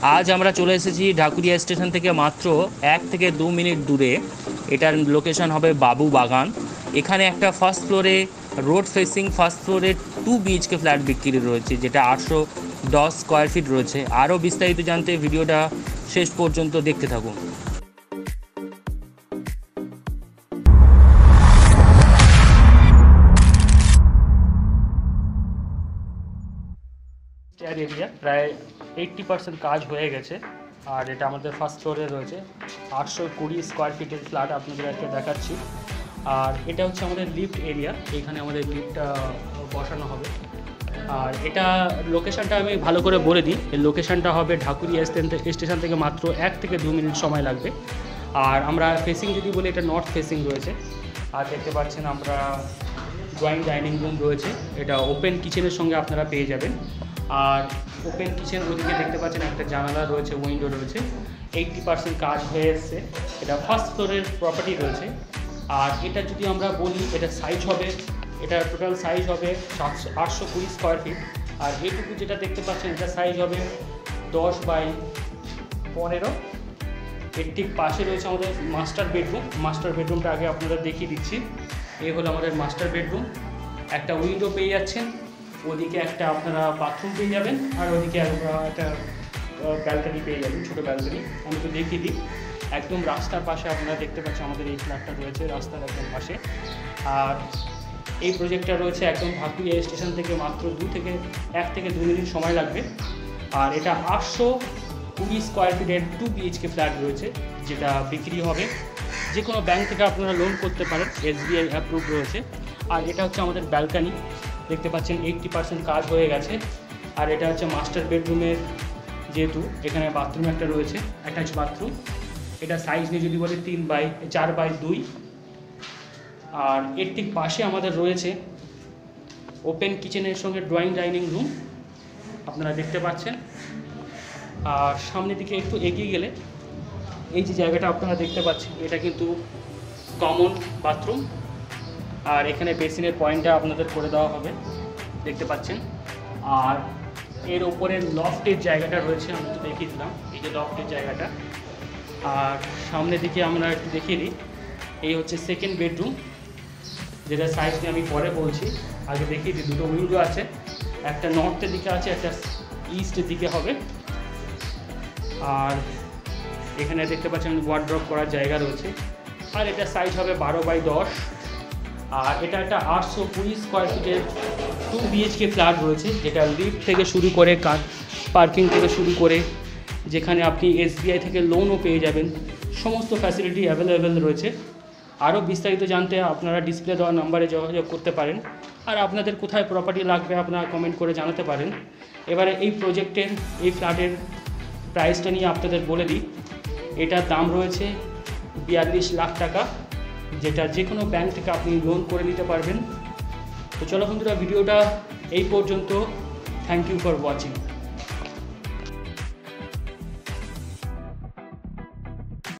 আজ আমরা চলে এসেছি ঢাকুরিয়া স্টেশন থেকে মাত্র 1 থেকে 2 মিনিট দূরে। এটার লোকেশন হবে বাবু বাগান। এখানে একটা ফার্স্ট ফ্লোরে রোড ফেসিং ফার্স্ট ফ্লোরে 2 BHK ফ্ল্যাট বিক্রি রয়েছে, যেটা 810 স্কোয়ার ফিট রয়েছে। আরও বিস্তারিত জানতে ভিডিওটা শেষ পর্যন্ত দেখতে থাকুন। স্টেয়ার এরিয়া প্রায় 80% কাজ হয়ে গেছে। আর এটা আমাদের ফার্স্ট ফ্লোরে রয়েছে 820 স্কোয়ার ফিটের ফ্ল্যাট, আপনাদেরকে দেখাচ্ছি। আর এটা হচ্ছে আমাদের লিফট এরিয়া, এখানে আমাদের লিফটটা বসানো হবে। আর এটা লোকেশানটা আমি ভালো করে বলে দিই। এই লোকেশানটা হবে ঢাকুরিয়া স্টেশন থেকে মাত্র 1 থেকে 2 মিনিট সময় লাগবে। আর আমরা ফেসিং যদি বলি, এটা নর্থ ফেসিং রয়েছে। আর দেখতে পাচ্ছেন আমরা ড্রয়িং ডাইনিং রুম রয়েছে, এটা ওপেন কিচেনের সঙ্গে আপনারা পেয়ে যাবেন। আর ওপেন কিচেন ওদিকে দেখতে পাচ্ছেন একটা জানালা রয়েছে, উইন্ডো রয়েছে। 80% কাজ হয়ে এসছে। এটা ফার্স্ট ফ্লোরের প্রপার্টি রয়েছে। আর এটা যদি আমরা বলি, এটা সাইজ হবে, এটা টোটাল সাইজ হবে 820 স্কোয়ার ফিট। আর এইটুকু যেটা দেখতে পাচ্ছেন, এটা সাইজ হবে 10x15। এর ঠিক পাশে রয়েছে আমাদের মাস্টার বেডরুম। মাস্টার বেডরুমটা আগে আপনাদের দেখিয়ে দিচ্ছি। এই হলো আমাদের মাস্টার বেডরুম। একটা উইন্ডো পেয়ে যাচ্ছেন, ওদিকে একটা আপনারা বাথরুম পেয়ে যাবেন, আর ওদিকে একটা ব্যালকনি পেয়ে যাবেন, ছোটো ব্যালকনি। আমি তো দেখিয়ে দিই। একদম রাস্তার পাশে আপনারা দেখতে পাচ্ছেন আমাদের এই ফ্ল্যাটটা রয়েছে রাস্তার একদম পাশে। আর এই প্রজেক্টটা রয়েছে একদম ঢাকুরিয়া স্টেশন থেকে মাত্র 1 থেকে 2 মিনিট সময় লাগবে। আর এটা 820 স্কোয়ার ফিটের 2 BHK ফ্ল্যাট রয়েছে, যেটা বিক্রি হবে। যে কোনো ব্যাংক থেকে আপনারা লোন করতে পারেন, SBI অ্যাপ্রুভ রয়েছে। আর এটা হচ্ছে আমাদের ব্যালকনি, দেখতে পাচ্ছেন 80% কাজ হয়ে গেছে। আর এটা হচ্ছে মাস্টার বেডরুমের, যেহেতু এখানে বাথরুম একটা রয়েছে, অ্যাটাচ বাথরুম। এটা সাইজ নিয়ে যদি বলি 3x4x2। আর এর ঠিক পাশে আমাদের রয়েছে ওপেন কিচেনের সঙ্গে ড্রয়িং ডাইনিং রুম, আপনারা দেখতে পাচ্ছেন। আর সামনের দিকে একটু এগিয়ে গেলে এই যে জায়গাটা আপনারা দেখতে পাচ্ছেন, এটা কিন্তু কমন বাথরুম। আর এখানে বেসিনের পয়েন্টটা আপনাদের করে দেওয়া হবে, দেখতে পাচ্ছেন। আর এর ওপরের লফটের জায়গাটা রয়েছে, আমি তো দেখিয়ে দিলাম, এই যে লফটের জায়গাটা। আর সামনের দিকে আমরা একটু দেখিয়ে দিই। এই হচ্ছে সেকেন্ড বেডরুম, যেটা সাইজ নিয়ে আমি পরে বলছি, আগে দেখিয়ে দিই। দুটো উইন্ডো আছে, একটা নর্থের দিকে আছে, একটা ইস্টের দিকে হবে। আর এখানে দেখতে পাচ্ছেন ওয়ার্ড্রপ করার জায়গা রয়েছে। আর এটা সাইজ হবে 12x10। আর এটা একটা 820 স্কোয়ার ফিটের 2 BHK ফ্ল্যাট রয়েছে, যেটা লিফট থেকে শুরু করে কার পার্কিং থেকে শুরু করে, যেখানে আপনি SBI থেকে লোনও পেয়ে যাবেন। সমস্ত ফ্যাসিলিটি অ্যাভেলেবেল রয়েছে। আরও বিস্তারিত জানতে আপনারা ডিসপ্লে দেওয়া নাম্বারে যোগাযোগ করতে পারেন। আর আপনাদের কোথায় প্রপার্টি লাগবে আপনারা কমেন্ট করে জানাতে পারেন। এবারে এই প্রজেক্টের, এই ফ্ল্যাটের প্রাইসটা নিয়ে আপনাদের বলে দিই। এটার দাম রয়েছে 42 লাখ টাকা, যেটা যে কোনো ব্যাংক থেকে আপনি লোন করে নিতে পারবেন। তো চলো বন্ধুরা, ভিডিওটা এই পর্যন্ত। Thank you for watching.